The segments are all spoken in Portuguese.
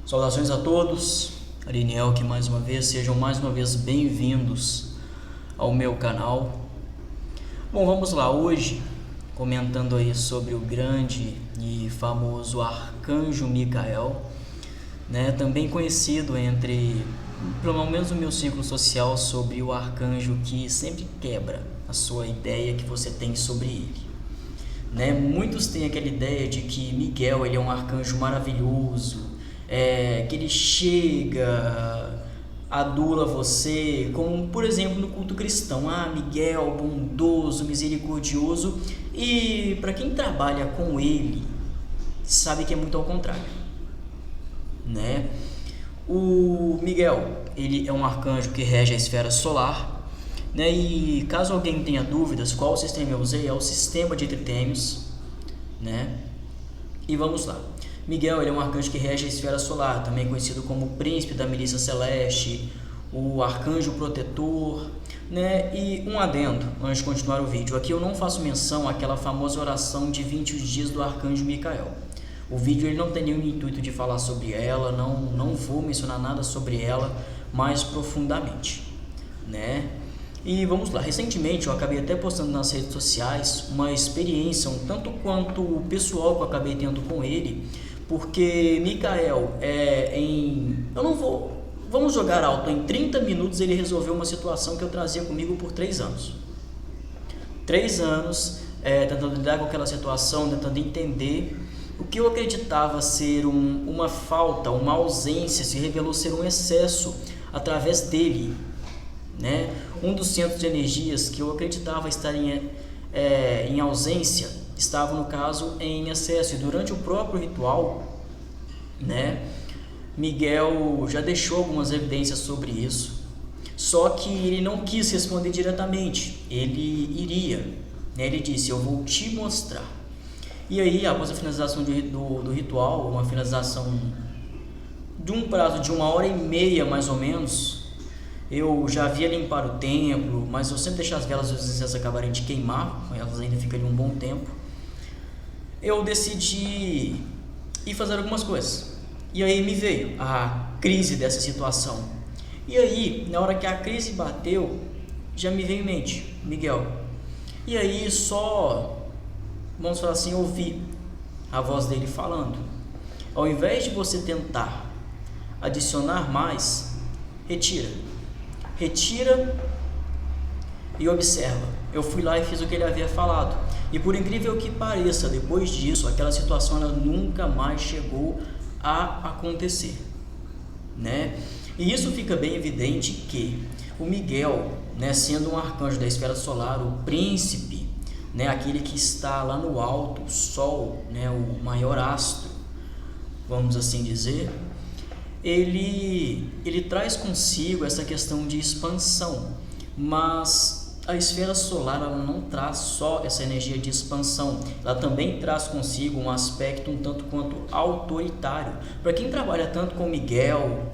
Saudações a todos, Ariniel aqui mais uma vez, sejam mais uma vez bem-vindos ao meu canal. Bom, vamos lá, hoje comentando aí sobre o grande e famoso Arcanjo Micael, né? Também conhecido entre, pelo menos no meu círculo social, sobre o arcanjo que sempre quebra a sua ideia que você tem sobre ele. Né? Muitos têm aquela ideia de que Miguel ele é um arcanjo maravilhoso, que ele chega, adula você, como por exemplo no culto cristão, Miguel bondoso, misericordioso, e para quem trabalha com ele, sabe que é muito ao contrário, né? O Miguel, ele é um arcanjo que rege a esfera solar, né? E caso alguém tenha dúvidas qual sistema eu usei, é o sistema de tritêmios, né? E vamos lá. Miguel ele é um arcanjo que rege a esfera solar, também conhecido como o príncipe da milícia celeste, o arcanjo protetor, né? E um adendo, antes de continuar o vídeo, aqui eu não faço menção àquela famosa oração de 20 dias do arcanjo Micael. O vídeo ele não tem nenhum intuito de falar sobre ela, não vou mencionar nada sobre ela mais profundamente, né? E vamos lá, recentemente eu acabei até postando nas redes sociais uma experiência um tanto quanto pessoal que eu acabei tendo com ele, porque Micael vamos jogar alto, em 30 minutos ele resolveu uma situação que eu trazia comigo por 3 anos. 3 anos tentando lidar com aquela situação, tentando entender o que eu acreditava ser uma falta, uma ausência, se revelou ser um excesso através dele, né? Um dos centros de energias que eu acreditava estar em ausência estava, no caso, em excesso. E durante o próprio ritual, né, Miguel já deixou algumas evidências sobre isso, só que ele não quis responder diretamente. Ele iria, né? Ele disse: eu vou te mostrar. E aí, após a finalização do ritual, uma finalização de um prazo de 1h30 mais ou menos, eu já havia limpar o templo, mas eu sempre deixo as velas dos incensos acabarem de queimar, elas ainda ficam ali um bom tempo. Eu decidi ir fazer algumas coisas, e aí me veio a crise dessa situação. E aí, na hora que a crise bateu, já me veio em mente: Miguel, e aí só, vamos falar assim, ouvi a voz dele falando: ao invés de você tentar adicionar mais, retira e observa. Eu fui lá e fiz o que ele havia falado, e por incrível que pareça, depois disso, aquela situação ela nunca mais chegou a acontecer, né? E isso fica bem evidente que o Miguel, né, sendo um arcanjo da esfera solar, o príncipe, né, aquele que está lá no alto, o Sol, né, o maior astro, vamos assim dizer, ele traz consigo essa questão de expansão, mas a esfera solar ela não traz só essa energia de expansão, ela também traz consigo um aspecto um tanto quanto autoritário. Para quem trabalha tanto com Miguel,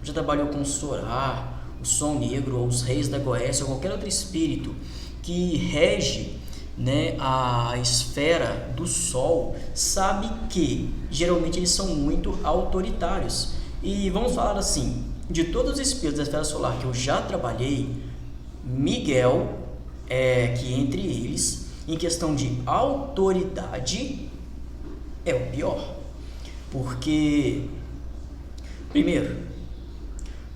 já trabalhou com Sorá, o Sol Negro, ou os Reis da Goécia, ou qualquer outro espírito que rege, né, a esfera do Sol, sabe que geralmente eles são muito autoritários. E vamos falar assim, de todos os espíritos da esfera solar que eu já trabalhei, Miguel que entre eles, em questão de autoridade, é o pior. Porque, primeiro,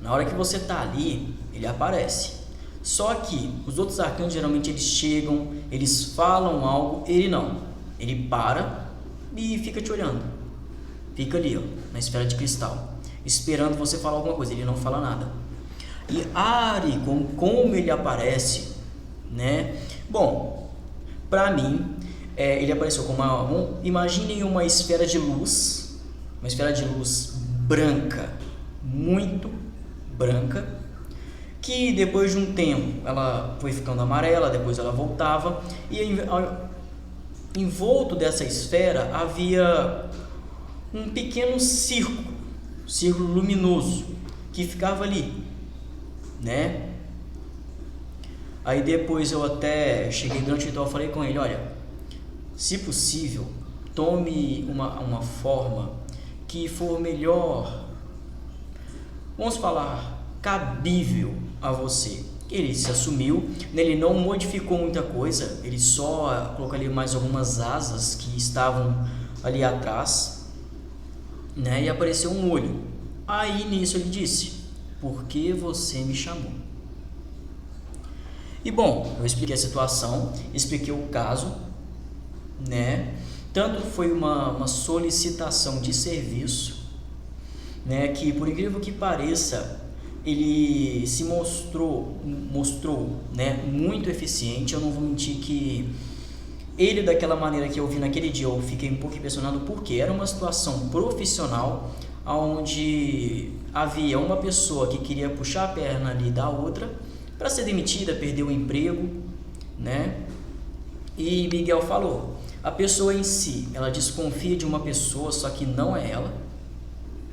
na hora que você está ali, ele aparece. Só que os outros arcanos geralmente eles chegam, eles falam algo, ele não. Ele para e fica te olhando. Fica ali, ó, na esfera de cristal, esperando você falar alguma coisa. Ele não fala nada. E Ari, como ele aparece, né? Bom, para mim, ele apareceu como imaginem uma esfera de luz branca, muito branca, que depois de um tempo ela foi ficando amarela, depois ela voltava, e em volta dessa esfera havia um pequeno círculo luminoso que ficava ali, né? Aí depois eu até cheguei durante o ritual, falei com ele: olha, se possível, tome uma forma que for melhor, vamos falar, cabível a você. Ele se assumiu, ele não modificou muita coisa, ele só colocou ali mais algumas asas que estavam ali atrás, né? E apareceu um olho. Aí nisso ele disse: por que você me chamou? E bom, eu expliquei a situação, expliquei o caso, né? Tanto foi uma solicitação de serviço, né? Que por incrível que pareça, ele se mostrou, né? Muito eficiente. Eu não vou mentir que ele, daquela maneira que eu vi naquele dia, eu fiquei um pouco impressionado, porque era uma situação profissional, onde havia uma pessoa que queria puxar a perna ali da outra para ser demitida, perder o emprego, né? E Miguel falou: a pessoa em si, ela desconfia de uma pessoa, só que não é ela,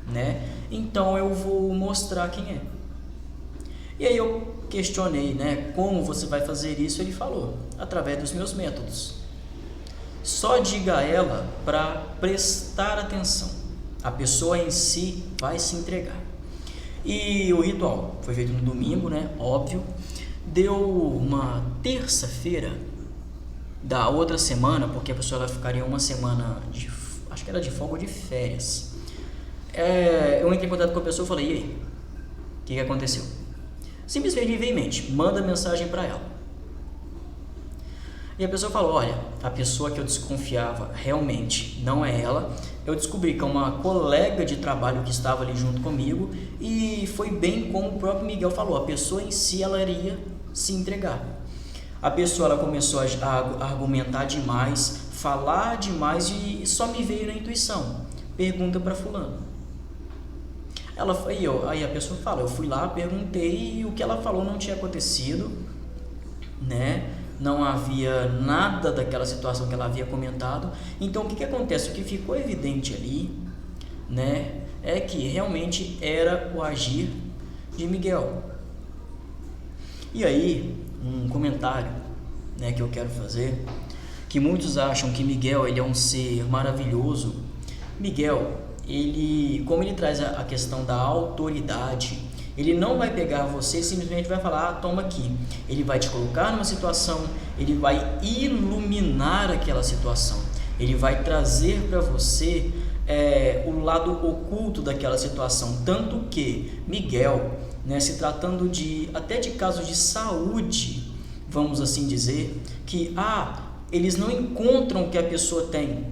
né? Então eu vou mostrar quem é. E aí eu questionei, né? Como você vai fazer isso? Ele falou: através dos meus métodos. Só diga a ela para prestar atenção. A pessoa em si vai se entregar. E o ritual foi feito no domingo, né? Óbvio. Deu uma terça-feira da outra semana, porque a pessoa ela ficaria uma semana de, acho que era de folga ou de férias. Eu entrei em contato com a pessoa e falei: e aí? O que aconteceu? Simplesmente veio em mente, manda mensagem para ela. E a pessoa falou: olha, a pessoa que eu desconfiava realmente não é ela. Eu descobri que é uma colega de trabalho que estava ali junto comigo, e foi bem como o próprio Miguel falou, a pessoa em si ela iria se entregar. A pessoa ela começou a argumentar demais, falar demais, e só me veio na intuição: pergunta para fulano. Aí a pessoa fala: eu fui lá, perguntei, e o que ela falou não tinha acontecido, né? Não havia nada daquela situação que ela havia comentado. Então o que acontece? O que ficou evidente ali, né, é que realmente era o agir de Miguel. E aí, um comentário, né, que eu quero fazer, que muitos acham que Miguel ele é um ser maravilhoso. Miguel, como ele traz a questão da autoridade, ele não vai pegar você e simplesmente vai falar: ah, toma aqui. Ele vai te colocar numa situação, ele vai iluminar aquela situação, ele vai trazer para você o lado oculto daquela situação. Tanto que Miguel, né, se tratando até de casos de saúde, vamos assim dizer, que eles não encontram o que a pessoa tem.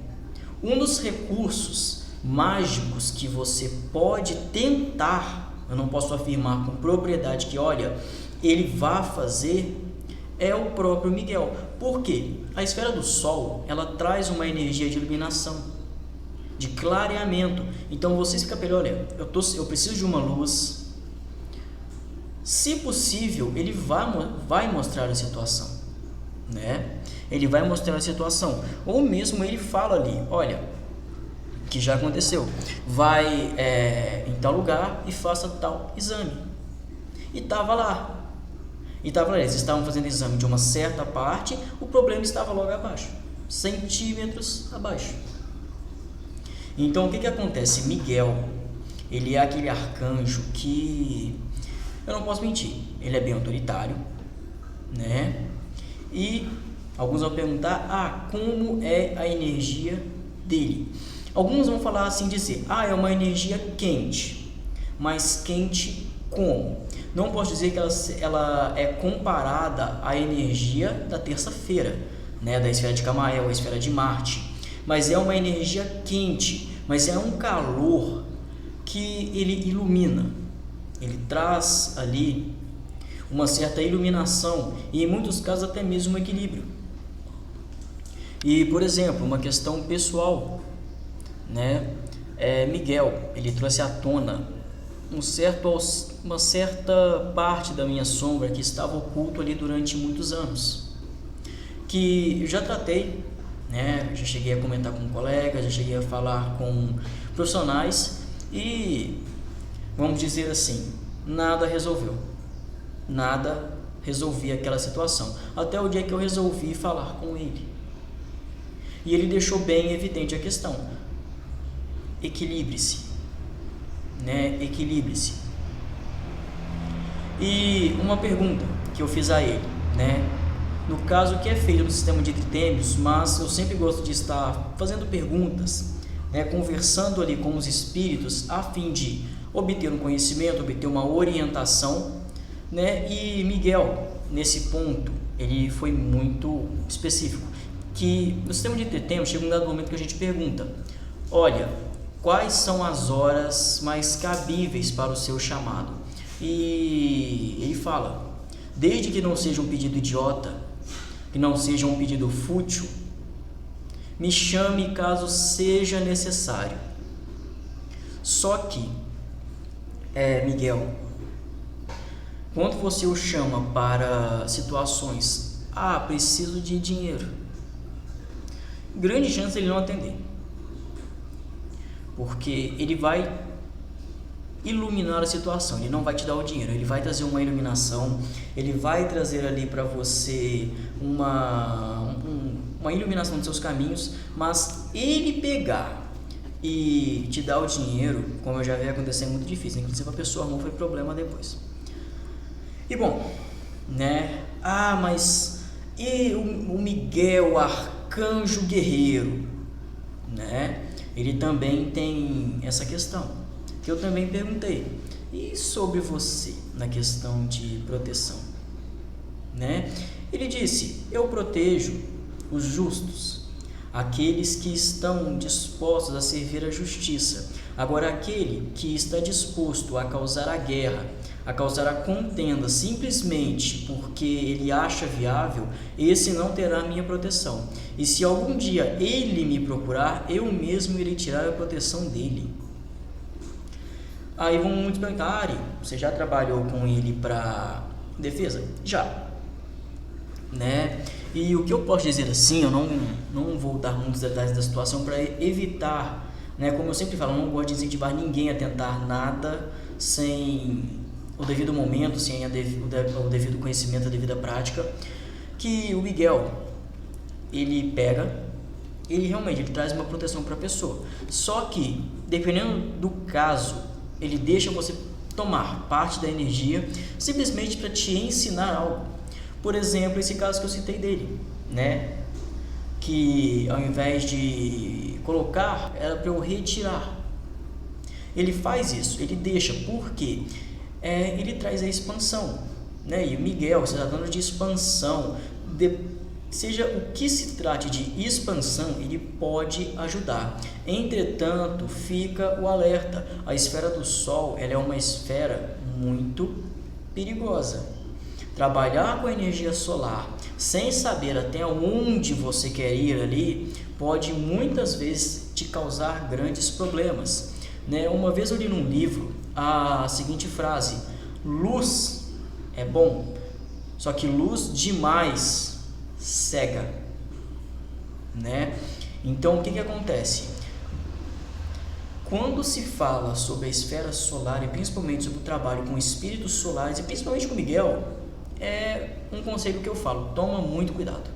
Um dos recursos mágicos que você pode tentar, eu não posso afirmar com propriedade que, olha, ele vai fazer, é o próprio Miguel. Por quê? A esfera do Sol, ela traz uma energia de iluminação, de clareamento. Então você fica pelo, olha, eu preciso de uma luz. Se possível, ele vai mostrar a situação, né? Ele vai mostrar a situação. Ou mesmo ele fala ali: olha, que já aconteceu, vai em tal lugar e faça tal exame. E estava lá. Eles estavam fazendo exame de uma certa parte, o problema estava logo abaixo, centímetros abaixo. Então o que acontece? Miguel, ele é aquele arcanjo que, eu não posso mentir, ele é bem autoritário, né? E alguns vão perguntar: como é a energia dele? Alguns vão falar assim, dizer: é uma energia quente. Mas quente como? Não posso dizer que ela é comparada à energia da terça-feira, né, da esfera de Camael, a esfera de Marte. Mas é uma energia quente, mas é um calor que ele ilumina. Ele traz ali uma certa iluminação e, em muitos casos, até mesmo um equilíbrio. E, por exemplo, uma questão pessoal, né? Miguel, ele trouxe à tona uma certa parte da minha sombra que estava oculto ali durante muitos anos, que eu já tratei, né? Já cheguei a comentar com colegas, já cheguei a falar com profissionais e, vamos dizer assim, nada resolvia aquela situação, até o dia que eu resolvi falar com ele. E ele deixou bem evidente a questão: equilibre-se, né? Equilibre-se. E uma pergunta que eu fiz a ele, né? No caso, que é feito no sistema de tritêmios, mas eu sempre gosto de estar fazendo perguntas, né? Conversando ali com os espíritos a fim de obter um conhecimento, obter uma orientação, né? E Miguel, nesse ponto, ele foi muito específico, que no sistema de tritêmios chega um dado momento que a gente pergunta: olha, quais são as horas mais cabíveis para o seu chamado? E ele fala: desde que não seja um pedido idiota, que não seja um pedido fútil, me chame caso seja necessário. Só que, Miguel, quando você o chama para situações, preciso de dinheiro, grande chance de ele não atender, porque ele vai iluminar a situação, ele não vai te dar o dinheiro, ele vai trazer uma iluminação, ele vai trazer ali para você uma iluminação dos seus caminhos, mas ele pegar e te dar o dinheiro, como eu já vi acontecer, é muito difícil, inclusive a pessoa não foi problema depois. E bom, né? Mas e o Miguel, o arcanjo guerreiro, né? Ele também tem essa questão que eu também perguntei: e sobre você na questão de proteção, né? Ele disse: eu protejo os justos, aqueles que estão dispostos a servir a justiça. Agora, aquele que está disposto a causar a guerra, a causar a contenda simplesmente porque ele acha viável, esse não terá a minha proteção. E se algum dia ele me procurar, eu mesmo irei tirar a proteção dele. Aí vão muitos perguntar: Ari, você já trabalhou com ele para defesa? Já, né? E o que eu posso dizer assim, eu não vou dar muitos detalhes da situação para evitar, né? Como eu sempre falo, eu não gosto de incentivar ninguém a tentar nada sem o devido momento, sem o devido conhecimento, a devida prática. Que o Miguel, ele realmente traz uma proteção para a pessoa, só que dependendo do caso, ele deixa você tomar parte da energia simplesmente para te ensinar algo. Por exemplo, esse caso que eu citei dele, né? Que ao invés de colocar, era para eu retirar. Ele faz isso, ele deixa, porque ele traz a expansão, né? E o Miguel, você está dando de expansão, seja o que se trate de expansão, ele pode ajudar. Entretanto, fica o alerta: a esfera do Sol, ela é uma esfera muito perigosa. Trabalhar com a energia solar sem saber até onde você quer ir ali pode muitas vezes te causar grandes problemas, né? Uma vez eu li num livro a seguinte frase: luz é bom, só que luz demais cega, né? Então o que acontece? Quando se fala sobre a esfera solar e principalmente sobre o trabalho com espíritos solares e principalmente com Miguel, é um conselho que eu falo: toma muito cuidado,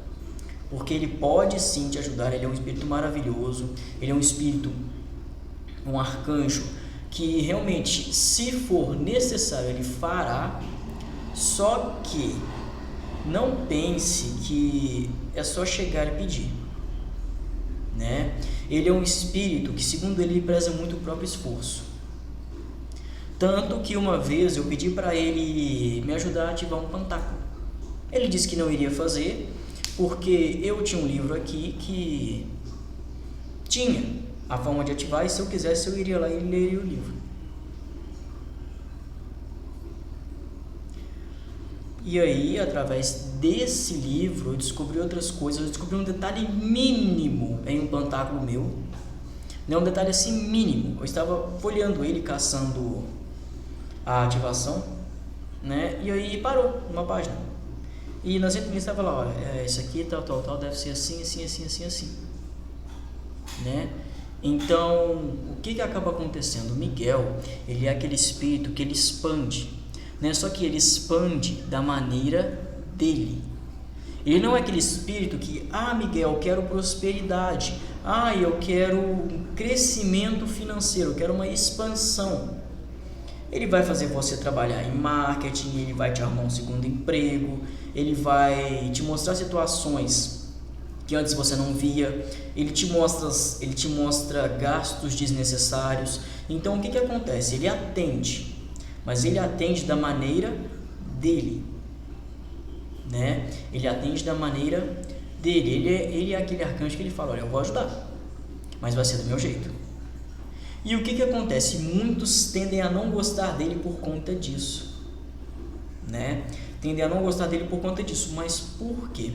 porque ele pode sim te ajudar. Ele é um espírito maravilhoso, ele é um espírito, um arcanjo que realmente, se for necessário, ele fará. Só que não pense que é só chegar e pedir, né? Ele é um espírito que, segundo ele, preza muito o próprio esforço. Tanto que uma vez eu pedi para ele me ajudar a ativar um pantáculo. Ele disse que não iria fazer, porque eu tinha um livro aqui que tinha a forma de ativar, e se eu quisesse eu iria lá e leria o livro. E aí, através desse livro, eu descobri outras coisas. Eu descobri um detalhe mínimo em um pantáculo meu, né? Um detalhe assim mínimo. Eu estava folheando ele, caçando a ativação, né? E aí parou uma página. E nas entrelinhas estava lá: olha, isso aqui, tal, deve ser assim, né? Então, o que acaba acontecendo? O Miguel, ele é aquele espírito que ele expande, né? Só que ele expande da maneira dele. Ele não é aquele espírito que: Miguel, quero prosperidade, eu quero um crescimento financeiro, eu quero uma expansão. Ele vai fazer você trabalhar em marketing, ele vai te arrumar um segundo emprego, ele vai te mostrar situações que antes você não via, ele te mostra gastos desnecessários. Então o que acontece? Ele atende, mas ele atende da maneira dele, né? Ele atende da maneira dele. Ele é aquele arcanjo que ele fala: olha, eu vou ajudar, mas vai ser do meu jeito. E o que acontece? Muitos tendem a não gostar dele por conta disso, né? Tendem a não gostar dele por conta disso. Mas por quê?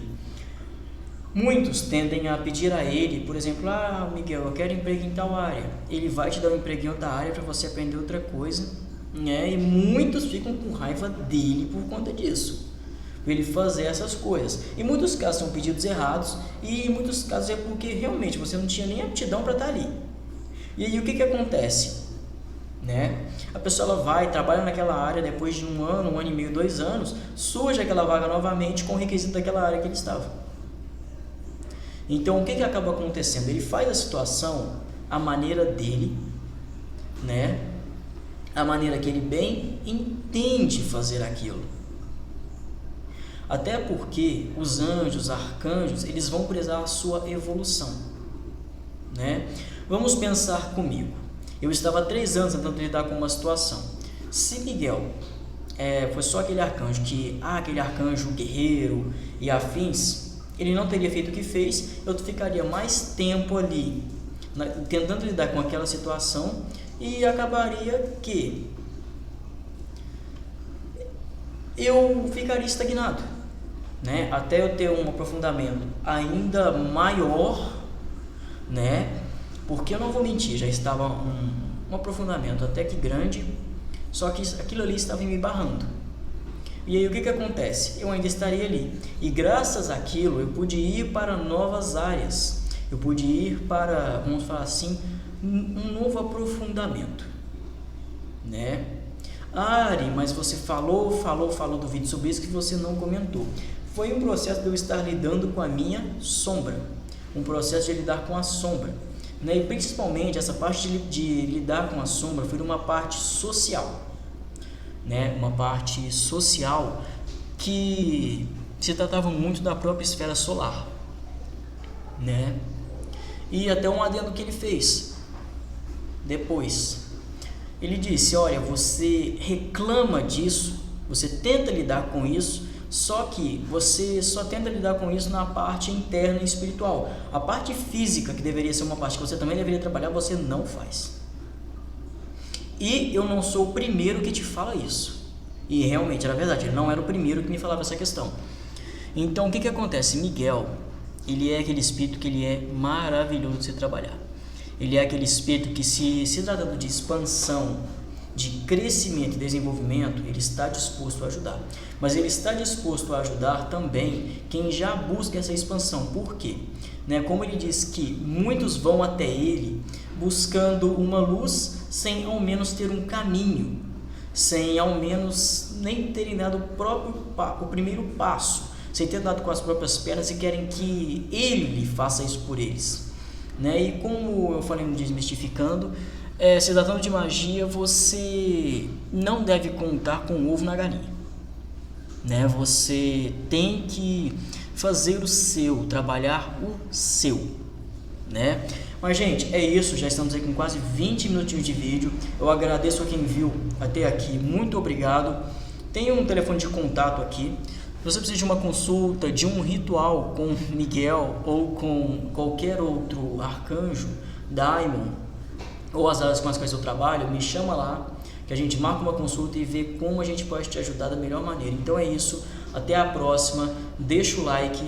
Muitos tendem a pedir a ele, por exemplo: Miguel, eu quero emprego em tal área. Ele vai te dar um emprego em outra área para você aprender outra coisa, né? E muitos ficam com raiva dele por conta disso, por ele fazer essas coisas. Em muitos casos são pedidos errados, e em muitos casos é porque realmente você não tinha nem aptidão para estar ali. E aí o que acontece, né? A pessoa ela vai, trabalha naquela área, depois de 1 ano, 1 ano e meio, 2 anos, surge aquela vaga novamente com o requisito daquela área que ele estava. Então o que acaba acontecendo? Ele faz a situação à maneira dele, né? A maneira que ele bem entende fazer aquilo. Até porque os anjos, arcanjos, eles vão prezar a sua evolução, né? Vamos pensar comigo. Eu estava há 3 anos tentando lidar com uma situação. Se Miguel foi só aquele arcanjo aquele arcanjo guerreiro e afins, ele não teria feito o que fez. Eu ficaria mais tempo ali tentando lidar com aquela situação e acabaria que eu ficaria estagnado, né? Até eu ter um aprofundamento ainda maior, né? Porque eu não vou mentir, já estava um aprofundamento até que grande, só que aquilo ali estava me barrando. E aí o que acontece? Eu ainda estaria ali, e graças àquilo eu pude ir para novas áreas, eu pude ir para, vamos falar assim, um novo aprofundamento, né? Ari, mas você falou do vídeo sobre isso que você não comentou. Foi um processo de eu estar lidando com a minha sombra, um processo de lidar com a sombra, né? E principalmente essa parte de lidar com a sombra foi uma parte social, né? Uma parte social que se tratava muito da própria esfera solar, né? E até um adendo que ele fez depois. Ele disse: olha, você reclama disso, você tenta lidar com isso, só que você só tenta lidar com isso na parte interna e espiritual. A parte física, que deveria ser uma parte que você também deveria trabalhar, você não faz. E eu não sou o primeiro que te fala isso. E realmente era verdade, ele não era o primeiro que me falava essa questão. Então o que acontece? Miguel, ele é aquele espírito que ele é maravilhoso de se trabalhar. Ele é aquele espírito que, se tratando de expansão, de crescimento e desenvolvimento, ele está disposto a ajudar. Mas ele está disposto a ajudar também quem já busca essa expansão. Por quê? Como ele diz que muitos vão até ele buscando uma luz sem ao menos ter um caminho, sem ao menos nem terem dado o primeiro passo, sem ter dado com as próprias pernas, e querem que ele faça isso por eles. E como eu falei no Desmistificando, se tratando de magia, você não deve contar com o ovo na galinha, Você tem que fazer o seu, trabalhar o seu, Mas, gente, é isso. Já estamos aí com quase 20 minutinhos de vídeo. Eu agradeço a quem viu até aqui. Muito obrigado. Tem um telefone de contato aqui. Se você precisa de uma consulta, de um ritual com Miguel ou com qualquer outro arcanjo, Daimon, ou as áreas com as quais eu trabalho, me chama lá, que a gente marca uma consulta e vê como a gente pode te ajudar da melhor maneira. Então é isso. Até a próxima. Deixa o like